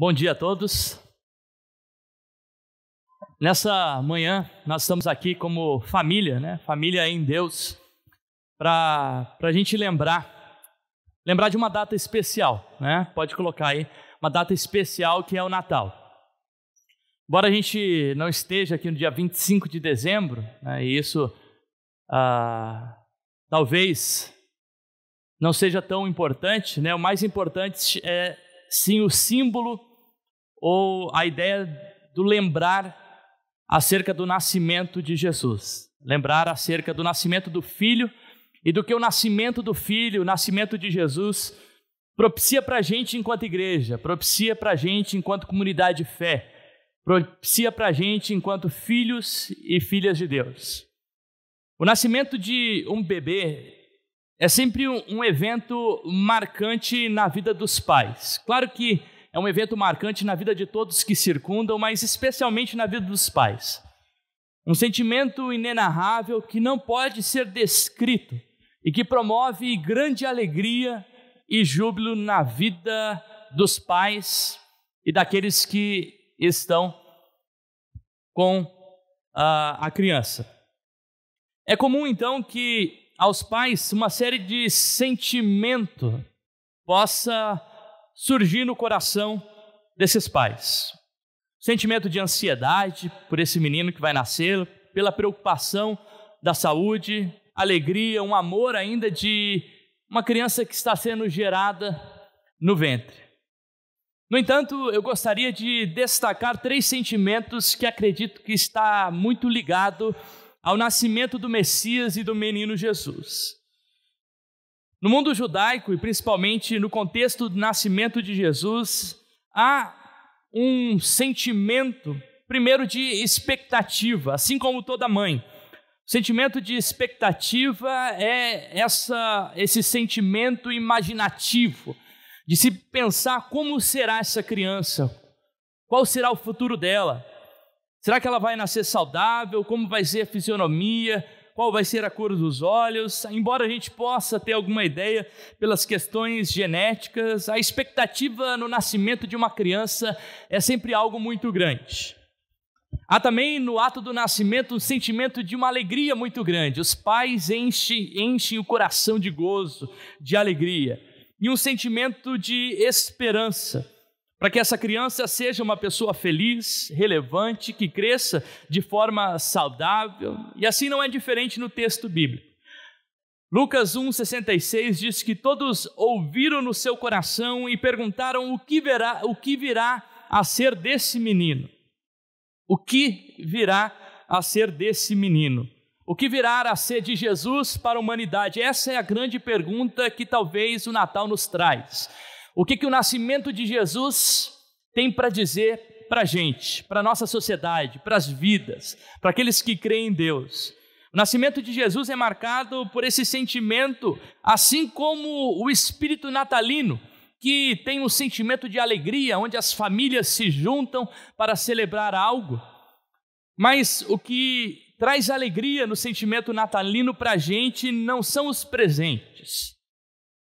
Bom dia a todos. Nessa manhã nós estamos aqui como família, Família em Deus, para a gente lembrar de uma data especial, Pode colocar aí, uma data especial que é o Natal. Embora a gente não esteja aqui no dia 25 de dezembro, e isso talvez não seja tão importante, O mais importante é sim o símbolo ou a ideia do lembrar acerca do nascimento de Jesus. Lembrar acerca do nascimento do Filho e do que o nascimento do Filho, o nascimento de Jesus, propicia para a gente enquanto igreja, propicia para a gente enquanto comunidade de fé, propicia para a gente enquanto filhos e filhas de Deus. O nascimento de um bebê é sempre um evento marcante na vida dos pais. Claro que é um evento marcante na vida de todos que circundam, mas especialmente na vida dos pais. Um sentimento inenarrável que não pode ser descrito e que promove grande alegria e júbilo na vida dos pais e daqueles que estão com a criança. É comum, então, que aos pais uma série de sentimento possa surgir no coração desses pais. Sentimento de ansiedade por esse menino que vai nascer, pela preocupação da saúde, alegria, um amor ainda de uma criança que está sendo gerada no ventre. No entanto, eu gostaria de destacar 3 sentimentos que acredito que está muito ligado ao nascimento do Messias e do menino Jesus. No mundo judaico, e principalmente no contexto do nascimento de Jesus, há um sentimento, primeiro, de expectativa, assim como toda mãe. O sentimento de expectativa é esse sentimento imaginativo, de se pensar como será essa criança, qual será o futuro dela. Será que ela vai nascer saudável? Como vai ser a fisionomia? Qual vai ser a cor dos olhos? Embora a gente possa ter alguma ideia pelas questões genéticas, a expectativa no nascimento de uma criança é sempre algo muito grande. Há também no ato do nascimento um sentimento de uma alegria muito grande. Os pais enchem o coração de gozo, de alegria, e um sentimento de esperança, para que essa criança seja uma pessoa feliz, relevante, que cresça de forma saudável. E assim não é diferente no texto bíblico. Lucas 1,66 diz que todos ouviram no seu coração e perguntaram o que virá a ser desse menino. O que virá a ser desse menino? O que virá a ser de Jesus para a humanidade? Essa é a grande pergunta que talvez o Natal nos traz. O que o nascimento de Jesus tem para dizer para a gente, para a nossa sociedade, para as vidas, para aqueles que creem em Deus? O nascimento de Jesus é marcado por esse sentimento, assim como o espírito natalino, que tem um sentimento de alegria, onde as famílias se juntam para celebrar algo. Mas o que traz alegria no sentimento natalino para a gente não são os presentes,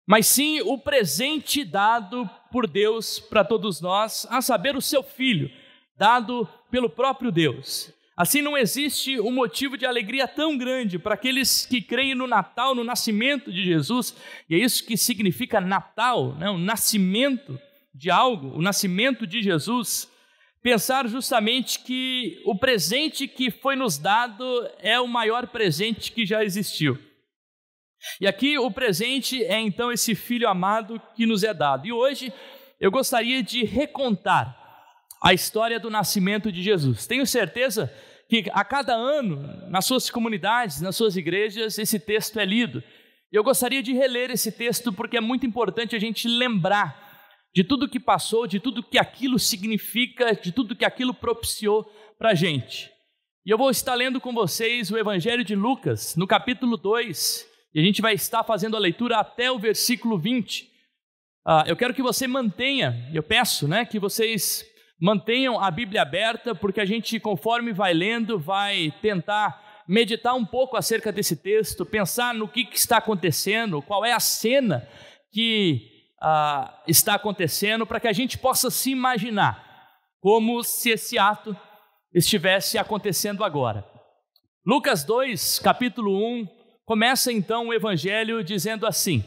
mas sim o presente dado por Deus para todos nós, a saber, o seu Filho, dado pelo próprio Deus. Assim, não existe um motivo de alegria tão grande para aqueles que creem no Natal, no nascimento de Jesus, e é isso que significa Natal, o nascimento de algo, o nascimento de Jesus, pensar justamente que o presente que foi nos dado é o maior presente que já existiu. E aqui o presente é então esse Filho amado que nos é dado. E hoje eu gostaria de recontar a história do nascimento de Jesus. Tenho certeza que a cada ano, nas suas comunidades, nas suas igrejas, esse texto é lido. E eu gostaria de reler esse texto porque é muito importante a gente lembrar de tudo que passou, de tudo que aquilo significa, de tudo que aquilo propiciou para a gente. E eu vou estar lendo com vocês o Evangelho de Lucas, no capítulo 2, e a gente vai estar fazendo a leitura até o versículo 20. Eu quero que você mantenha, eu peço que vocês mantenham a Bíblia aberta, porque a gente, conforme vai lendo, vai tentar meditar um pouco acerca desse texto, pensar no que está acontecendo, qual é a cena que está acontecendo, para que a gente possa se imaginar como se esse ato estivesse acontecendo agora. Lucas 2, capítulo 1, começa então o evangelho dizendo assim: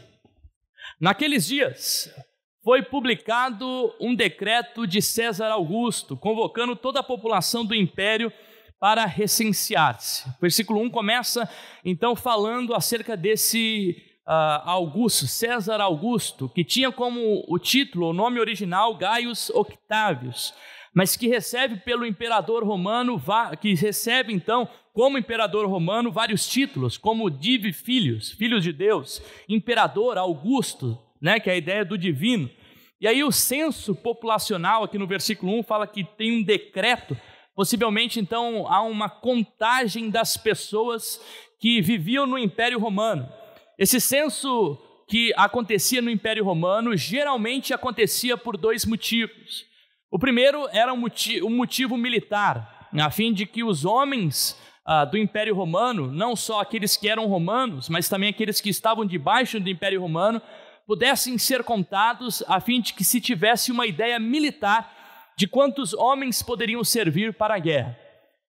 naqueles dias foi publicado um decreto de César Augusto, convocando toda a população do império para recensear-se. O versículo 1 começa então falando acerca desse Augusto, César Augusto, que tinha como o título, o nome original, Gaius Octavius, mas que recebe pelo imperador romano, que recebe então como imperador romano vários títulos, como Divi Filius, filhos de Deus, imperador Augusto, né, que é a ideia do divino. E aí o censo populacional aqui no versículo 1 fala que tem um decreto, possivelmente então há uma contagem das pessoas que viviam no Império Romano. Esse censo que acontecia no Império Romano geralmente acontecia por dois motivos. O primeiro era um motivo militar, a fim de que os homens do Império Romano, não só aqueles que eram romanos, mas também aqueles que estavam debaixo do Império Romano, pudessem ser contados, a fim de que se tivesse uma ideia militar de quantos homens poderiam servir para a guerra.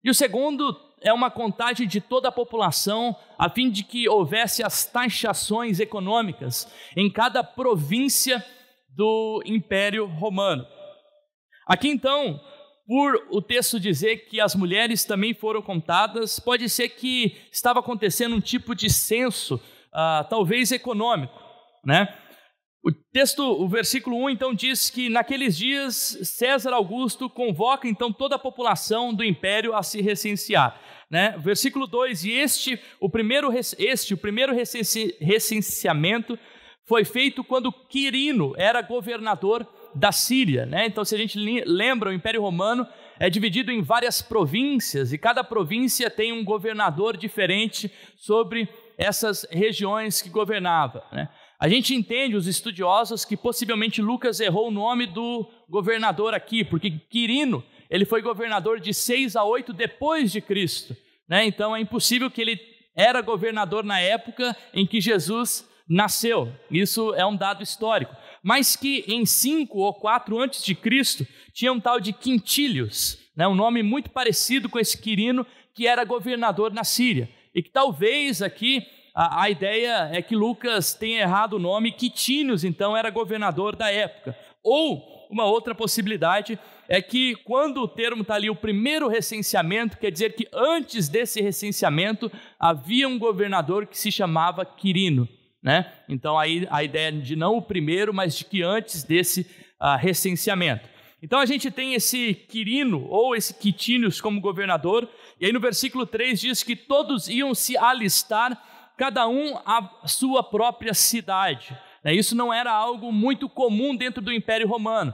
E o segundo é uma contagem de toda a população, a fim de que houvesse as taxações econômicas em cada província do Império Romano. Aqui então, por o texto dizer que as mulheres também foram contadas, pode ser que estava acontecendo um tipo de censo, talvez econômico, né? O versículo 1 então diz que naqueles dias César Augusto convoca então toda a população do império a se recensear, né? Versículo 2, o primeiro recenseamento foi feito quando Quirino era governador da Síria, né? Então, se a gente lembra, o Império Romano é dividido em várias províncias e cada província tem um governador diferente sobre essas regiões que governava, né? A gente entende, os estudiosos, que possivelmente Lucas errou o nome do governador aqui, porque Quirino, ele foi governador de 6 a 8 depois de Cristo, né? Então é impossível que ele era governador na época em que Jesus nasceu. Isso é um dado histórico. Mas que em 5 ou 4 antes de Cristo tinha um tal de Quintilius, né? Um nome muito parecido com esse Quirino, que era governador na Síria. E que talvez aqui a ideia é que Lucas tenha errado o nome, Quitínios então era governador da época. Ou uma outra possibilidade é que quando o termo está ali, o primeiro recenseamento, quer dizer que antes desse recenseamento havia um governador que se chamava Quirino, né? Então aí a ideia de não o primeiro, mas de que antes desse recenseamento. Então a gente tem esse Quirino ou esse Quitínios como governador, e aí no versículo 3 diz que todos iam se alistar, cada um a sua própria cidade. Isso não era algo muito comum dentro do Império Romano,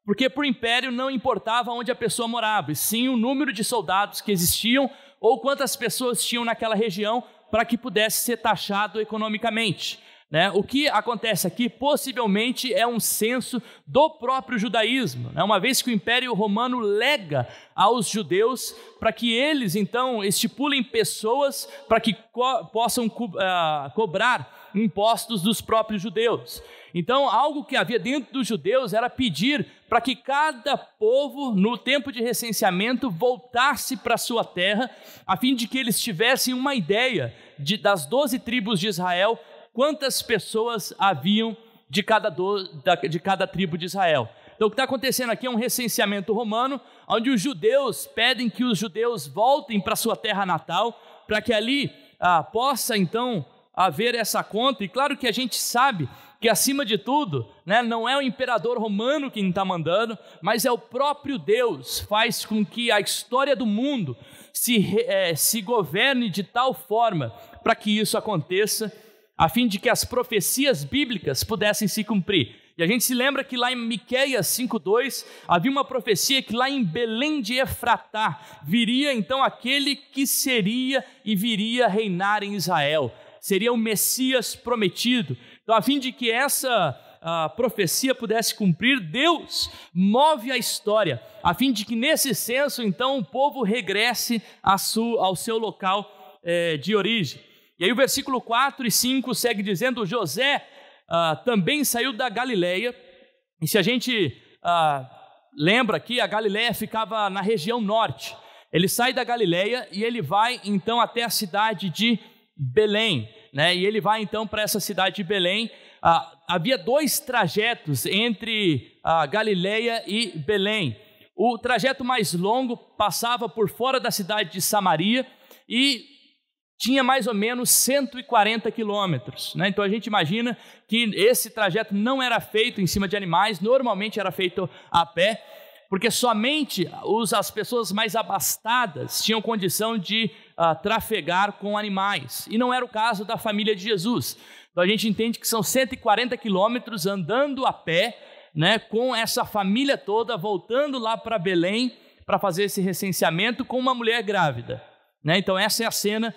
porque para o Império não importava onde a pessoa morava, e sim o número de soldados que existiam ou quantas pessoas tinham naquela região para que pudesse ser taxado economicamente, né? O que acontece aqui possivelmente é um censo do próprio judaísmo, né? Uma vez que o Império Romano lega aos judeus para que eles então estipulem pessoas para que possam cobrar impostos dos próprios judeus. Então algo que havia dentro dos judeus era pedir para que cada povo no tempo de recenseamento voltasse para sua terra, a fim de que eles tivessem uma ideia das 12 tribos de Israel, quantas pessoas haviam de cada tribo de Israel. Então o que está acontecendo aqui é um recenseamento romano, onde os judeus pedem que os judeus voltem para sua terra natal, para que ali possa então haver essa conta. E claro que a gente sabe que acima de tudo, né, não é o imperador romano quem está mandando, mas é o próprio Deus, faz com que a história do mundo se governe de tal forma para que isso aconteça, a fim de que as profecias bíblicas pudessem se cumprir. E a gente se lembra que lá em Miqueias 5:2, havia uma profecia que lá em Belém de Efratá, viria então aquele que seria e viria reinar em Israel. Seria o Messias prometido. Então, a fim de que essa profecia pudesse cumprir, Deus move a história, a fim de que nesse censo, então, o povo regresse ao seu local de origem. E aí o versículo 4 e 5 segue dizendo: José também saiu da Galileia. E se a gente lembra aqui, a Galileia ficava na região norte. Ele sai da Galileia e ele vai então até a cidade de Belém, né? E ele vai então para essa cidade de Belém. Havia 2 trajetos entre a Galileia e Belém. O trajeto mais longo passava por fora da cidade de Samaria e tinha mais ou menos 140 quilômetros, né? Então a gente imagina que esse trajeto não era feito em cima de animais, normalmente era feito a pé, porque somente as pessoas mais abastadas tinham condição de trafegar com animais, e não era o caso da família de Jesus. Então a gente entende que são 140 quilômetros andando a pé, né, com essa família toda voltando lá para Belém para fazer esse recenseamento com uma mulher grávida, né? Então essa é a cena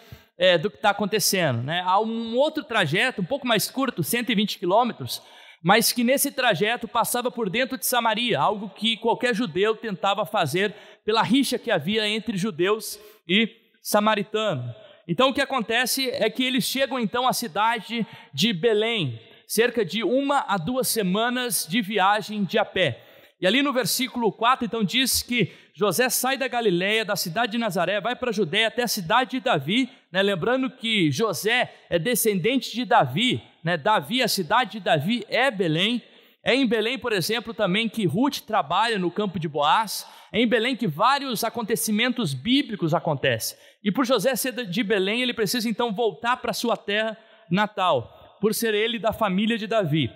do que está acontecendo, né? Há um outro trajeto um pouco mais curto, 120 quilômetros, mas que nesse trajeto passava por dentro de Samaria, algo que qualquer judeu tentava fazer pela rixa que havia entre judeus e samaritanos. Então o que acontece é que eles chegam então à cidade de Belém, cerca de 1 a 2 semanas de viagem de a pé. E ali no versículo 4 então diz que José sai da Galileia, da cidade de Nazaré, vai para a Judeia até a cidade de Davi, né? Lembrando que José é descendente de Davi, né? Davi, a cidade de Davi é Belém. É em Belém, por exemplo, também que Ruth trabalha no campo de Boaz. É em Belém que vários acontecimentos bíblicos acontecem. E por José ser de Belém, ele precisa então voltar para sua terra natal, por ser ele da família de Davi,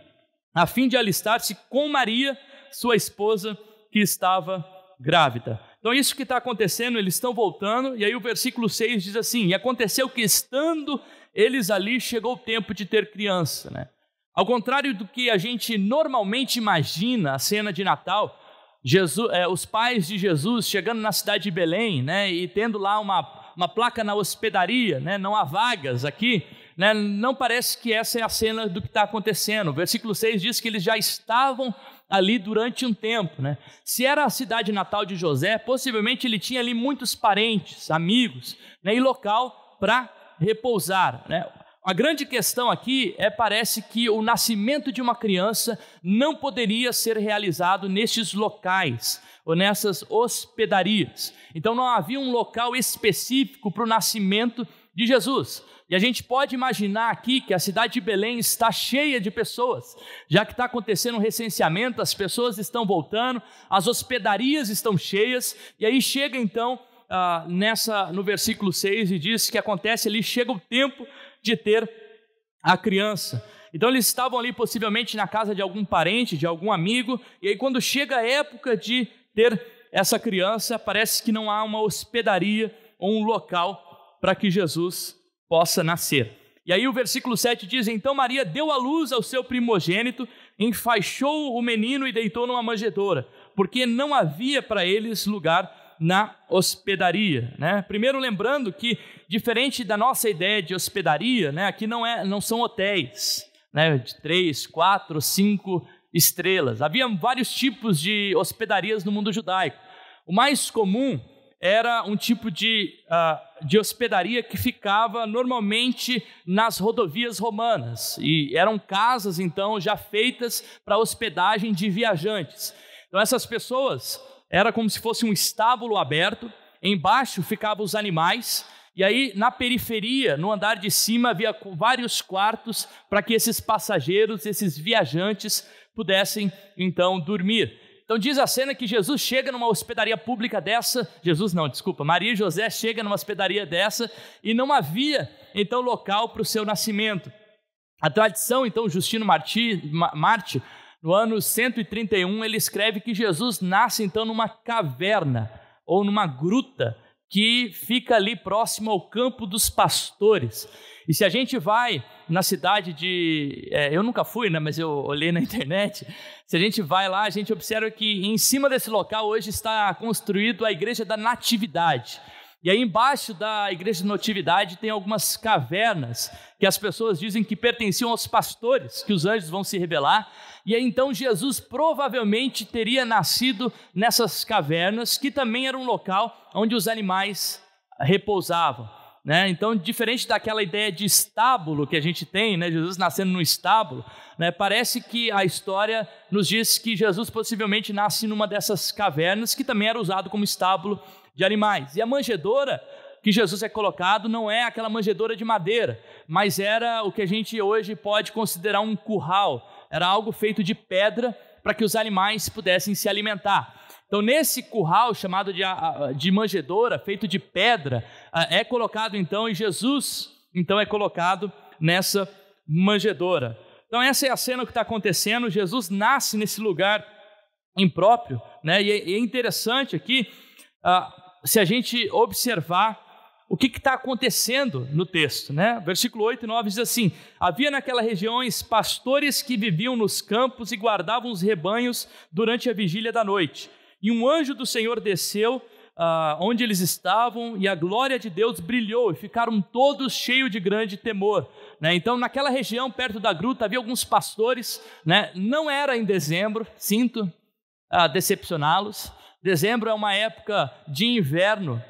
a fim de alistar-se com Maria, sua esposa, que estava grávida. Então isso que está acontecendo, eles estão voltando, e aí o versículo 6 diz assim: e aconteceu que estando eles ali, chegou o tempo de ter criança, né? Ao contrário do que a gente normalmente imagina a cena de Natal, os pais de Jesus chegando na cidade de Belém, né, e tendo lá uma placa na hospedaria, né, não há vagas aqui, né, não parece que essa é a cena do que está acontecendo. O versículo 6 diz que eles já estavam ali durante um tempo, né? Se era a cidade natal de José, possivelmente ele tinha ali muitos parentes, amigos, né, e local para repousar, né? A grande questão aqui parece que o nascimento de uma criança não poderia ser realizado nestes locais ou nessas hospedarias. Então não havia um local específico para o nascimento de Jesus. E a gente pode imaginar aqui que a cidade de Belém está cheia de pessoas, já que está acontecendo um recenseamento, as pessoas estão voltando, as hospedarias estão cheias, e aí chega então no versículo 6 e diz que acontece ali, chega o tempo de ter a criança. Então eles estavam ali possivelmente na casa de algum parente, de algum amigo, e aí quando chega a época de ter essa criança, parece que não há uma hospedaria ou um local para que Jesus possa nascer. E aí o versículo 7 diz: então Maria deu à luz ao seu primogênito, enfaixou o menino e deitou numa manjedoura, porque não havia para eles lugar na hospedaria, né? Primeiro lembrando que, diferente da nossa ideia de hospedaria, né, aqui não são hotéis, né, de 3, 4, 5 estrelas. Havia vários tipos de hospedarias no mundo judaico. O mais comum era um tipo de hospedaria que ficava normalmente nas rodovias romanas, e eram casas então já feitas para hospedagem de viajantes. Então essas pessoas, era como se fosse um estábulo aberto, embaixo ficavam os animais, e aí na periferia, no andar de cima, havia vários quartos para que esses passageiros, esses viajantes pudessem então dormir. Então diz a cena que Jesus chega numa hospedaria pública dessa, Maria e José chegam numa hospedaria dessa e não havia então local para o seu nascimento. A tradição, então, Justino Marte, no ano 131, ele escreve que Jesus nasce então numa caverna ou numa gruta que fica ali próximo ao campo dos pastores. E se a gente vai na cidade de... eu nunca fui, né, mas eu olhei na internet. Se a gente vai lá, a gente observa que em cima desse local hoje está construído a Igreja da Natividade. E aí embaixo da Igreja da Natividade tem algumas cavernas que as pessoas dizem que pertenciam aos pastores, que os anjos vão se revelar. E aí então Jesus provavelmente teria nascido nessas cavernas, que também era um local onde os animais repousavam. né? Então, diferente daquela ideia de estábulo que a gente tem, né? Jesus nascendo num estábulo, né? Parece que a história nos diz que Jesus possivelmente nasce numa dessas cavernas que também era usado como estábulo de animais. E a manjedoura que Jesus é colocado não é aquela manjedoura de madeira, mas era o que a gente hoje pode considerar um curral. Era algo feito de pedra para que os animais pudessem se alimentar. Então, nesse curral chamado de manjedoura, feito de pedra, é colocado então, e Jesus então é colocado nessa manjedoura. Então, essa é a cena que está acontecendo. Jesus nasce nesse lugar impróprio, né? E é interessante aqui, se a gente observar o que está acontecendo no texto, né? Versículo 8 e 9 diz assim: havia naquelas regiões pastores que viviam nos campos e guardavam os rebanhos durante a vigília da noite. E um anjo do Senhor desceu onde eles estavam, e a glória de Deus brilhou, e ficaram todos cheios de grande temor, né? Então, naquela região, perto da gruta, havia alguns pastores, né? Não era em dezembro, sinto decepcioná-los. Dezembro é uma época de inverno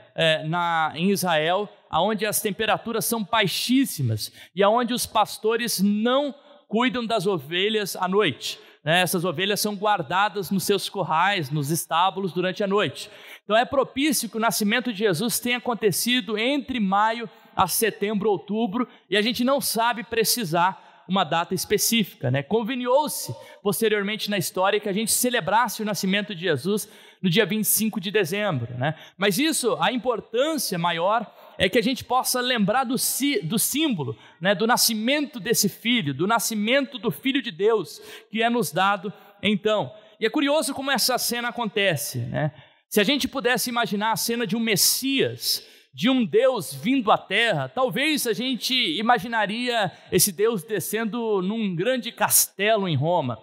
em Israel, onde as temperaturas são baixíssimas e onde os pastores não cuidam das ovelhas à noite, né? Essas ovelhas são guardadas nos seus currais, nos estábulos durante a noite. Então é propício que o nascimento de Jesus tenha acontecido entre maio a setembro, outubro, e a gente não sabe precisar uma data específica, né? Conveniou-se posteriormente na história que a gente celebrasse o nascimento de Jesus no dia 25 de dezembro, né? Mas a importância maior é que a gente possa lembrar do símbolo, né? Do nascimento desse filho, do nascimento do Filho de Deus, que é nos dado então. E é curioso como essa cena acontece, né? Se a gente pudesse imaginar a cena de um Messias, de um Deus vindo à terra, talvez a gente imaginaria esse Deus descendo num grande castelo em Roma,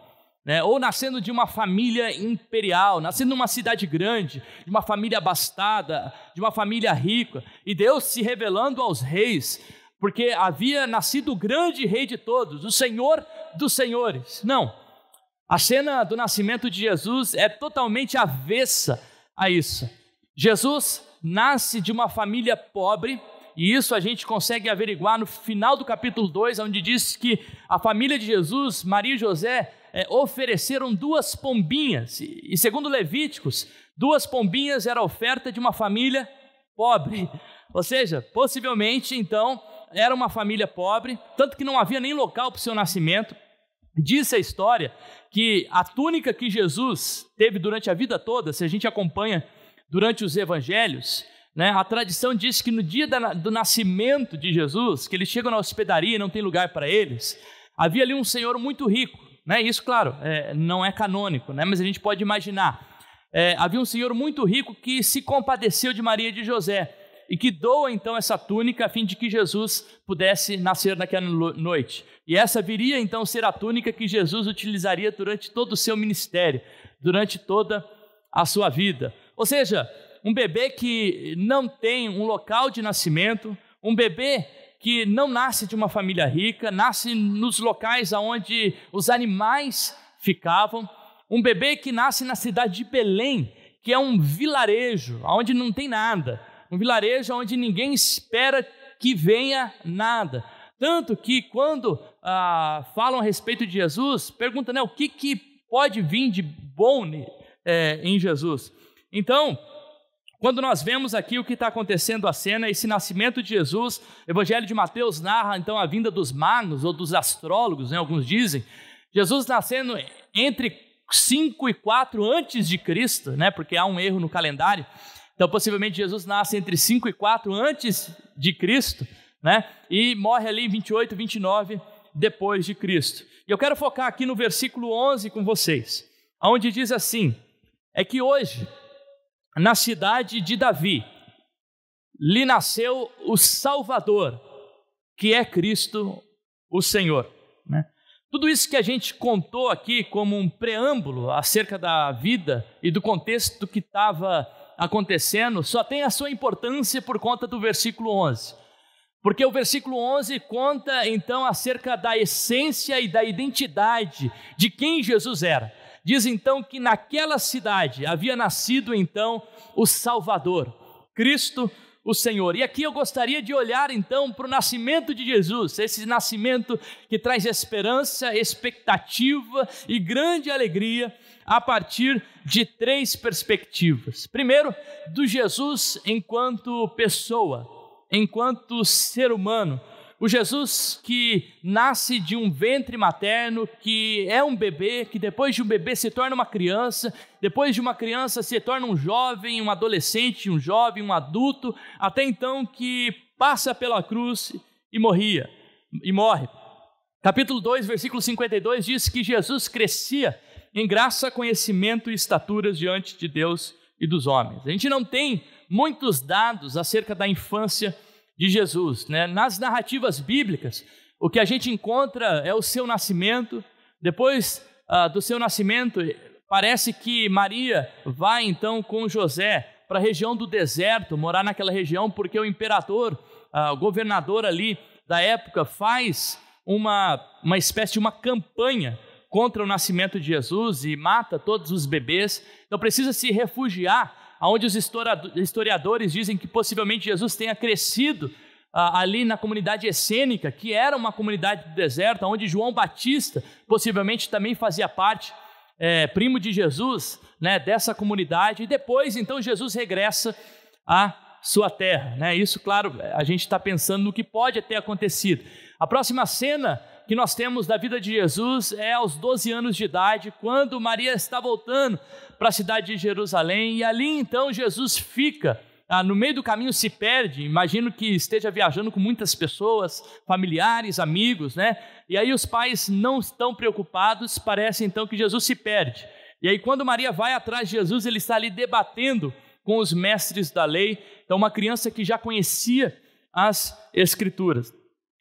né? Ou nascendo de uma família imperial, nascendo numa cidade grande, de uma família abastada, de uma família rica, e Deus se revelando aos reis, porque havia nascido o grande rei de todos, o Senhor dos senhores. Não, a cena do nascimento de Jesus é totalmente avessa a isso. Jesus nasce de uma família pobre, e isso a gente consegue averiguar no final do capítulo 2, onde diz que a família de Jesus, Maria e José, ofereceram 2 pombinhas, e segundo Levíticos, 2 pombinhas era a oferta de uma família pobre, ou seja, possivelmente então era uma família pobre, tanto que não havia nem local para o seu nascimento. Diz a história que a túnica que Jesus teve durante a vida toda, se a gente acompanha durante os evangelhos, né, a tradição diz que no dia do nascimento de Jesus, que eles chegam na hospedaria e não tem lugar para eles, havia ali um senhor muito rico, né? Isso, claro, não é canônico, né? Mas a gente pode imaginar. Havia um senhor muito rico que se compadeceu de Maria e de José e que doa então essa túnica a fim de que Jesus pudesse nascer naquela noite. E essa viria então ser a túnica que Jesus utilizaria durante todo o seu ministério, durante toda a sua vida. Ou seja, um bebê que não tem um local de nascimento, um bebê que não nasce de uma família rica, nasce nos locais onde os animais ficavam, um bebê que nasce na cidade de Belém, que é um vilarejo, onde não tem nada, um vilarejo onde ninguém espera que venha nada. Tanto que quando falam a respeito de Jesus, perguntam, né, o que pode vir de bom em Jesus? Então, quando nós vemos aqui o que está acontecendo a cena, esse nascimento de Jesus, o Evangelho de Mateus narra então a vinda dos magos ou dos astrólogos, né, alguns dizem, Jesus nascendo entre 5 e 4 antes de Cristo, né, porque há um erro no calendário, então possivelmente Jesus nasce entre 5 e 4 antes de Cristo, né, e morre ali em 28, 29 depois de Cristo. E eu quero focar aqui no versículo 11 com vocês, onde diz assim, é que hoje, na cidade de Davi, lhe nasceu o Salvador, que é Cristo o Senhor, né? Tudo isso que a gente contou aqui como um preâmbulo acerca da vida e do contexto do que estava acontecendo, só tem a sua importância por conta do versículo 11. Porque o versículo 11 conta então acerca da essência e da identidade de quem Jesus era. Diz então que naquela cidade havia nascido então o Salvador, Cristo o Senhor. E aqui eu gostaria de olhar então para o nascimento de Jesus, esse nascimento que traz esperança, expectativa e grande alegria a partir de 3 perspectivas. Primeiro, do Jesus enquanto pessoa, enquanto ser humano. O Jesus que nasce de um ventre materno, que é um bebê, que depois de um bebê se torna uma criança, depois de uma criança se torna um jovem, um adolescente, um jovem, um adulto, até então que passa pela cruz e morre. Capítulo 2, versículo 52 diz que Jesus crescia em graça, conhecimento e estaturas diante de Deus e dos homens. A gente não tem muitos dados acerca da infância de Jesus, né? Nas narrativas bíblicas, o que a gente encontra é o seu nascimento. Depois do seu nascimento, parece que Maria vai então com José para a região do deserto, morar naquela região, porque o imperador, o governador ali da época, faz uma espécie de uma campanha contra o nascimento de Jesus e mata todos os bebês. Então precisa se refugiar, onde os historiadores dizem que possivelmente Jesus tenha crescido ali na comunidade essênica, que era uma comunidade do deserto, onde João Batista possivelmente também fazia parte, primo de Jesus, né, dessa comunidade. E depois, então, Jesus regressa à sua terra, né? Isso, claro, a gente está pensando no que pode ter acontecido. A próxima cena que nós temos da vida de Jesus é aos 12 anos de idade, quando Maria está voltando para a cidade de Jerusalém, e ali então Jesus fica, no meio do caminho se perde. Imagino que esteja viajando com muitas pessoas, familiares, amigos, né? E aí os pais não estão preocupados, parece então que Jesus se perde. E aí quando Maria vai atrás de Jesus, ele está ali debatendo com os mestres da lei, então uma criança que já conhecia as Escrituras.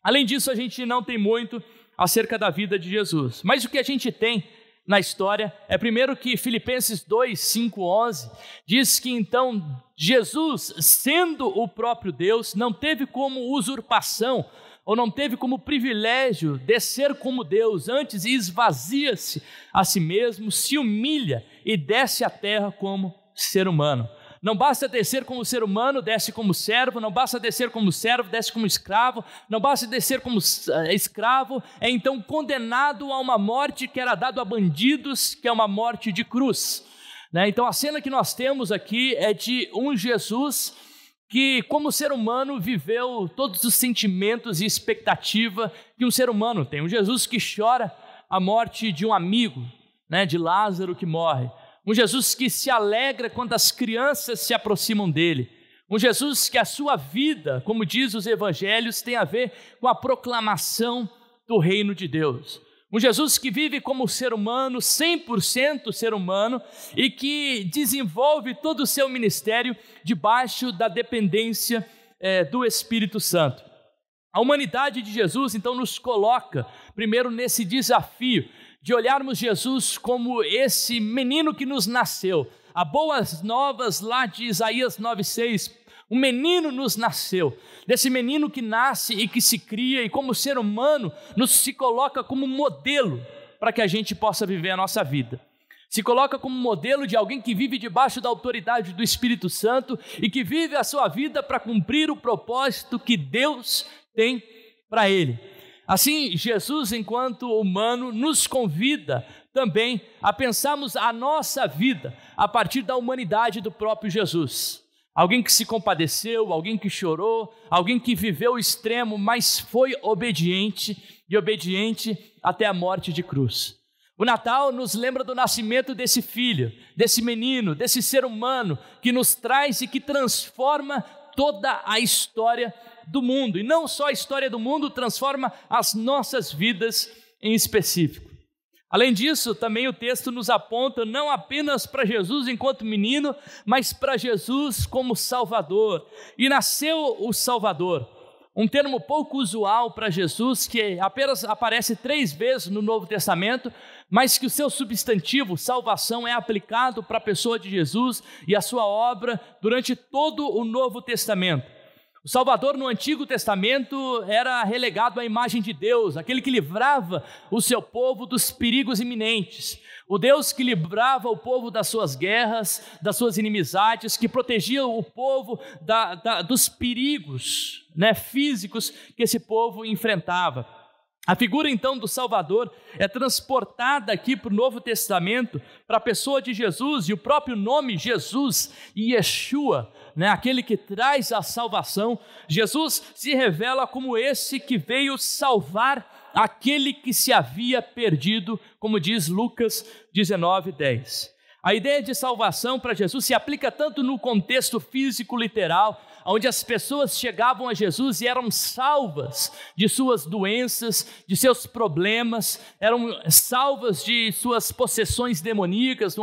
Além disso, a gente não tem muito acerca da vida de Jesus, mas o que a gente tem na história é primeiro que Filipenses 2, 5, 11 diz que então Jesus, sendo o próprio Deus, não teve como usurpação ou não teve como privilégio de ser como Deus, antes esvazia-se a si mesmo, se humilha e desce à terra como ser humano. Não basta descer como ser humano, desce como servo. Não basta descer como servo, desce como escravo. Não basta descer como escravo, é então condenado a uma morte que era dada a bandidos, que é uma morte de cruz, né? Então a cena que nós temos aqui é de um Jesus que, como ser humano, viveu todos os sentimentos e expectativa que um ser humano tem. Um Jesus que chora a morte de um amigo, né, de Lázaro que morre. Um Jesus que se alegra quando as crianças se aproximam dele. Um Jesus que a sua vida, como diz os evangelhos, tem a ver com a proclamação do reino de Deus. Um Jesus que vive como ser humano, 100% ser humano, e que desenvolve todo o seu ministério debaixo da dependência do Espírito Santo. A humanidade de Jesus, então, nos coloca primeiro nesse desafio de olharmos Jesus como esse menino que nos nasceu. A boas novas lá de Isaías 9,6, um menino nos nasceu. Desse menino que nasce e que se cria e como ser humano nos se coloca como modelo para que a gente possa viver a nossa vida. Se coloca como modelo de alguém que vive debaixo da autoridade do Espírito Santo e que vive a sua vida para cumprir o propósito que Deus tem para ele. Assim, Jesus, enquanto humano, nos convida também a pensarmos a nossa vida a partir da humanidade do próprio Jesus. Alguém que se compadeceu, alguém que chorou, alguém que viveu o extremo, mas foi obediente e obediente até a morte de cruz. O Natal nos lembra do nascimento desse filho, desse menino, desse ser humano que nos traz e que transforma toda a história do mundo, e não só a história do mundo, transforma as nossas vidas em específico. Além disso, também o texto nos aponta não apenas para Jesus enquanto menino, mas para Jesus como Salvador. E nasceu o Salvador, um termo pouco usual para Jesus, que apenas aparece 3 vezes no Novo Testamento, mas que o seu substantivo, salvação, é aplicado para a pessoa de Jesus e a sua obra durante todo o Novo Testamento. O Salvador no Antigo Testamento era relegado à imagem de Deus, aquele que livrava o seu povo dos perigos iminentes. O Deus que livrava o povo das suas guerras, das suas inimizades, que protegia o povo dos perigos, físicos que esse povo enfrentava. A figura então do Salvador é transportada aqui para o Novo Testamento, para a pessoa de Jesus, e o próprio nome Jesus, Yeshua, aquele que traz a salvação. Jesus se revela como esse que veio salvar aquele que se havia perdido, como diz Lucas 19:10. A ideia de salvação para Jesus se aplica tanto no contexto físico literal, onde as pessoas chegavam a Jesus e eram salvas de suas doenças, de seus problemas, eram salvas de suas possessões demoníacas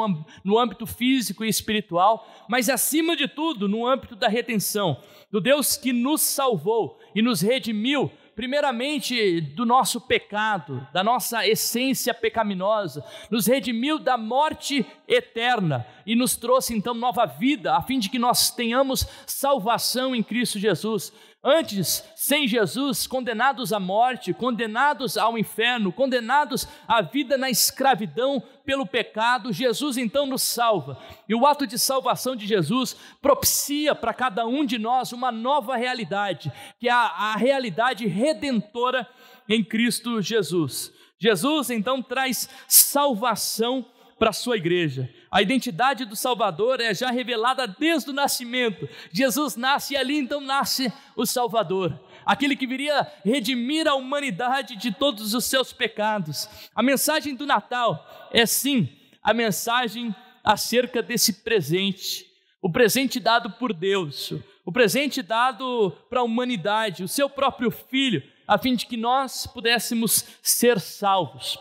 no âmbito físico e espiritual, mas acima de tudo no âmbito da redenção, do Deus que nos salvou e nos redimiu, primeiramente do nosso pecado, da nossa essência pecaminosa, nos redimiu da morte eterna e nos trouxe então nova vida, a fim de que nós tenhamos salvação em Cristo Jesus. Antes, sem Jesus, condenados à morte, condenados ao inferno, condenados à vida na escravidão pelo pecado, Jesus então nos salva. E o ato de salvação de Jesus propicia para cada um de nós uma nova realidade, que é a realidade redentora em Cristo Jesus. Jesus então traz salvação para a sua igreja. A identidade do Salvador é já revelada desde o nascimento. Jesus nasce e ali então nasce o Salvador, aquele que viria redimir a humanidade de todos os seus pecados. A mensagem do Natal é sim a mensagem acerca desse presente, o presente dado por Deus, o presente dado para a humanidade, o seu próprio Filho, a fim de que nós pudéssemos ser salvos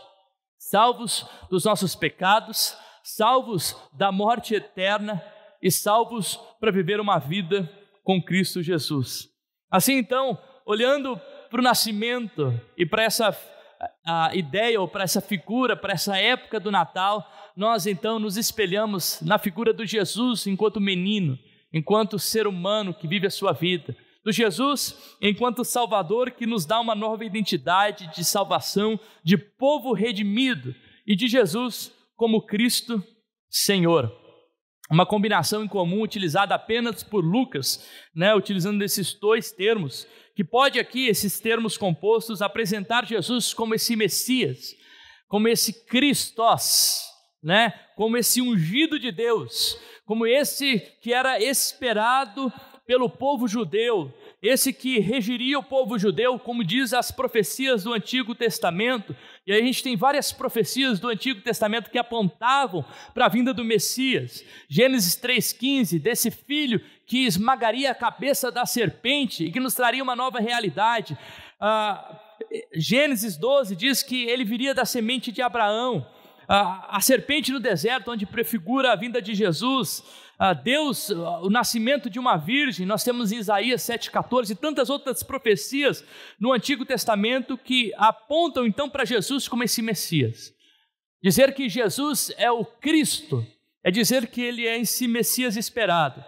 dos nossos pecados, salvos da morte eterna e salvos para viver uma vida com Cristo Jesus. Assim então, olhando para o nascimento e para essa ideia ou para essa figura, para essa época do Natal, nós então nos espelhamos na figura do Jesus enquanto menino, enquanto ser humano que vive a sua vida, do Jesus enquanto Salvador que nos dá uma nova identidade de salvação, de povo redimido, e de Jesus como Cristo Senhor. Uma combinação em comum utilizada apenas por Lucas, utilizando esses dois termos, que pode aqui, esses termos compostos, apresentar Jesus como esse Messias, como esse Christos, como esse ungido de Deus, como esse que era esperado pelo povo judeu, esse que regiria o povo judeu, como diz as profecias do Antigo Testamento. E aí a gente tem várias profecias do Antigo Testamento que apontavam para a vinda do Messias. Gênesis 3,15, desse filho que esmagaria a cabeça da serpente e que nos traria uma nova realidade. Gênesis 12 diz que ele viria da semente de Abraão. A serpente no deserto, onde prefigura a vinda de Jesus. Deus, o nascimento de uma virgem, nós temos em Isaías 7,14 e tantas outras profecias no Antigo Testamento que apontam então para Jesus como esse Messias. Dizer que Jesus é o Cristo é dizer que ele é esse Messias esperado,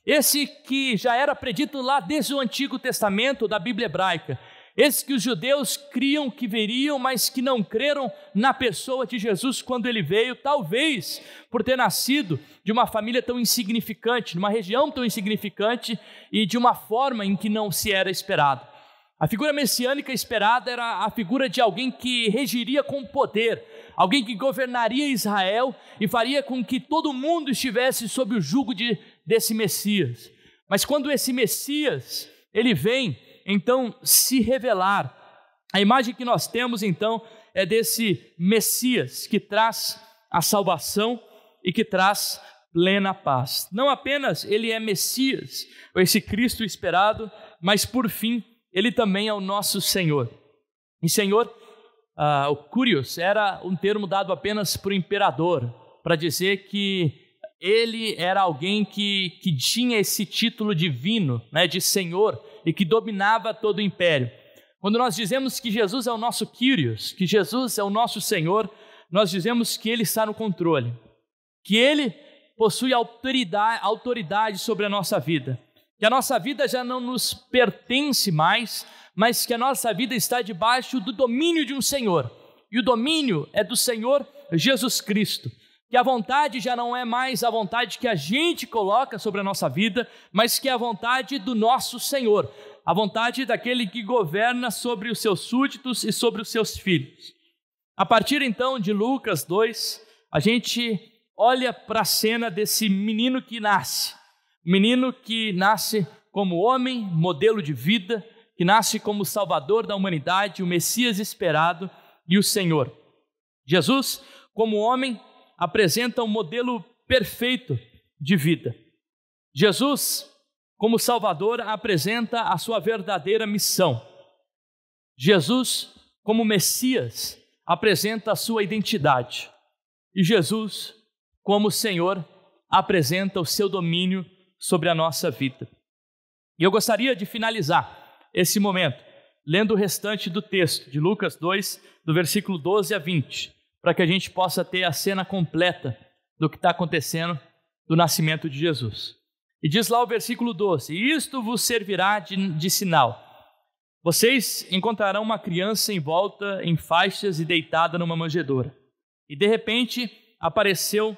esse que já era predito lá desde o Antigo Testamento da Bíblia hebraica, esse que os judeus criam que veriam, mas que não creram na pessoa de Jesus quando ele veio, talvez por ter nascido de uma família tão insignificante, numa região tão insignificante e de uma forma em que não se era esperado. A figura messiânica esperada era a figura de alguém que regiria com poder, alguém que governaria Israel e faria com que todo mundo estivesse sob o jugo desse Messias. Mas quando esse Messias, ele vem, então, se revelar, a imagem que nós temos, então, é desse Messias que traz a salvação e que traz plena paz. Não apenas ele é Messias, esse Cristo esperado, mas, por fim, ele também é o nosso Senhor. E Senhor, o Kyrios, era um termo dado apenas para o imperador, para dizer que ele era alguém que tinha esse título divino, de Senhor, e que dominava todo o império. Quando nós dizemos que Jesus é o nosso Kyrios, que Jesus é o nosso Senhor, nós dizemos que ele está no controle, que ele possui autoridade sobre a nossa vida, que a nossa vida já não nos pertence mais, mas que a nossa vida está debaixo do domínio de um Senhor, e o domínio é do Senhor Jesus Cristo, que a vontade já não é mais a vontade que a gente coloca sobre a nossa vida, mas que é a vontade do nosso Senhor, a vontade daquele que governa sobre os seus súditos e sobre os seus filhos. A partir então de Lucas 2, a gente olha para a cena desse menino que nasce, como homem, modelo de vida, que nasce como Salvador da humanidade, o Messias esperado e o Senhor. Jesus, como homem, apresenta um modelo perfeito de vida. Jesus, como Salvador, apresenta a sua verdadeira missão. Jesus, como Messias, apresenta a sua identidade. E Jesus, como Senhor, apresenta o seu domínio sobre a nossa vida. E eu gostaria de finalizar esse momento lendo o restante do texto de Lucas 2, do versículo 12 a 20, para que a gente possa ter a cena completa do que está acontecendo do nascimento de Jesus. E diz lá o versículo 12: isto vos servirá de sinal. Vocês encontrarão uma criança envolta em faixas e deitada numa manjedoura. E de repente apareceu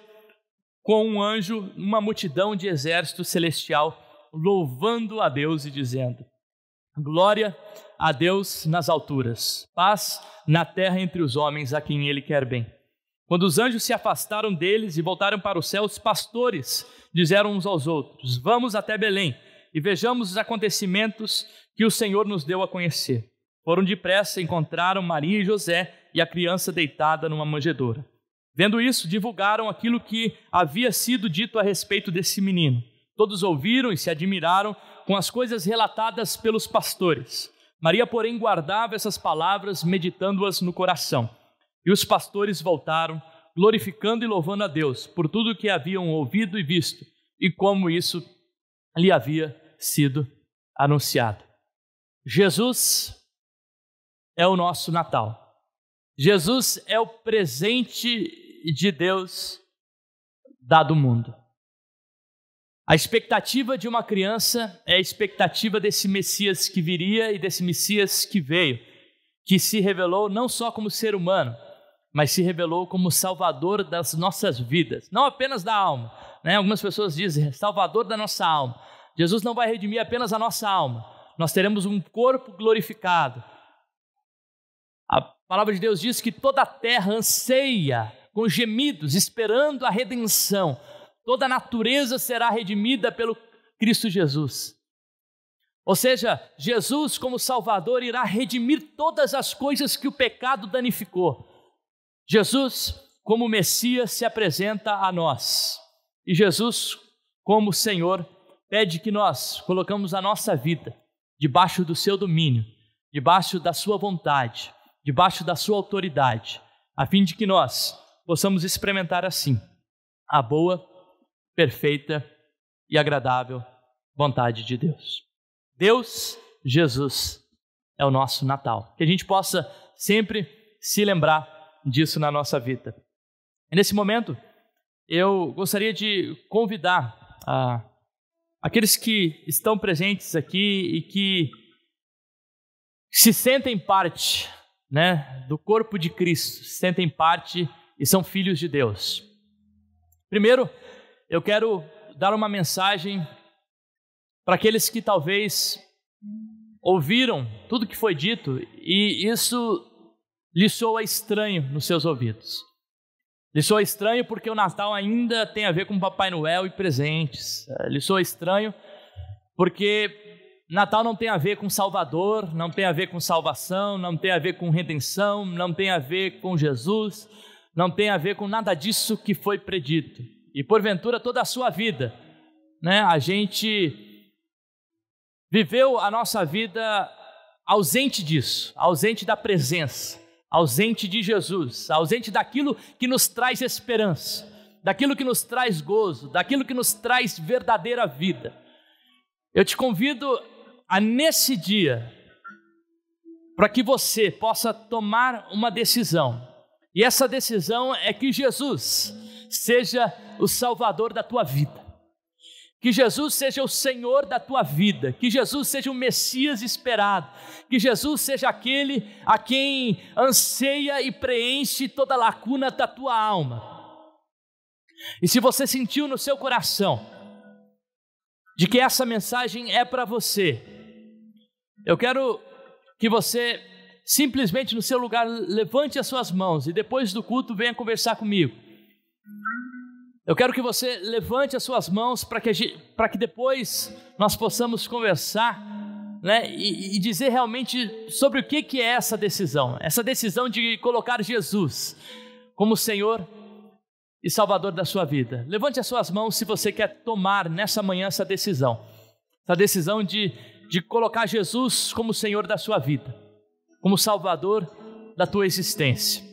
com um anjo uma multidão de exército celestial, louvando a Deus e dizendo: glória a Deus nas alturas, paz na terra entre os homens a quem Ele quer bem. Quando os anjos se afastaram deles e voltaram para o céu, os pastores disseram uns aos outros: vamos até Belém e vejamos os acontecimentos que o Senhor nos deu a conhecer. Foram depressa, encontraram Maria e José e a criança deitada numa manjedoura. Vendo isso, divulgaram aquilo que havia sido dito a respeito desse menino. Todos ouviram e se admiraram com as coisas relatadas pelos pastores. Maria, porém, guardava essas palavras, meditando-as no coração. E os pastores voltaram, glorificando e louvando a Deus por tudo o que haviam ouvido e visto, e como isso lhe havia sido anunciado. Jesus é o nosso Natal. Jesus é o presente de Deus dado ao mundo. A expectativa de uma criança é a expectativa desse Messias que viria e desse Messias que veio, que se revelou não só como ser humano, mas se revelou como Salvador das nossas vidas, não apenas da alma, né? Algumas pessoas dizem Salvador da nossa alma. Jesus não vai redimir apenas a nossa alma, nós teremos um corpo glorificado. A palavra de Deus diz que toda a terra anseia com gemidos, esperando a redenção. Toda a natureza será redimida pelo Cristo Jesus. Ou seja, Jesus como Salvador irá redimir todas as coisas que o pecado danificou. Jesus como Messias se apresenta a nós. E Jesus como Senhor pede que nós colocamos a nossa vida debaixo do seu domínio, debaixo da sua vontade, debaixo da sua autoridade, a fim de que nós possamos experimentar assim a boa, perfeita e agradável vontade de Deus. Deus, Jesus, é o nosso Natal. Que a gente possa sempre se lembrar disso na nossa vida. E nesse momento, eu gostaria de convidar aqueles que estão presentes aqui e que se sentem parte, né, do corpo de Cristo, se sentem parte e são filhos de Deus. Primeiro, eu quero dar uma mensagem para aqueles que talvez ouviram tudo que foi dito e isso lhe soa estranho nos seus ouvidos. Lhe soa estranho porque o Natal ainda tem a ver com Papai Noel e presentes. Lhe soa estranho porque Natal não tem a ver com Salvador, não tem a ver com salvação, não tem a ver com redenção, não tem a ver com Jesus, não tem a ver com nada disso que foi predito. E porventura toda a sua vida, né, a gente viveu a nossa vida ausente disso, ausente da presença, ausente de Jesus, ausente daquilo que nos traz esperança, daquilo que nos traz gozo, daquilo que nos traz verdadeira vida. Eu te convido a nesse dia, para que você possa tomar uma decisão, e essa decisão é que Jesus seja o Salvador da tua vida, Que Jesus seja o Senhor da tua vida, que Jesus seja o Messias esperado, que Jesus seja aquele a quem anseia e preenche toda a lacuna da tua alma. E se você sentiu no seu coração de que essa mensagem é para você, eu quero que você simplesmente no seu lugar levante as suas mãos e depois do culto venha conversar comigo. Eu quero que você levante as suas mãos para que depois nós possamos conversar, né, e dizer realmente sobre o que é essa decisão de colocar Jesus como Senhor e Salvador da sua vida. Levante as suas mãos se você quer tomar nessa manhã essa decisão de colocar Jesus como Senhor da sua vida, como Salvador da tua existência.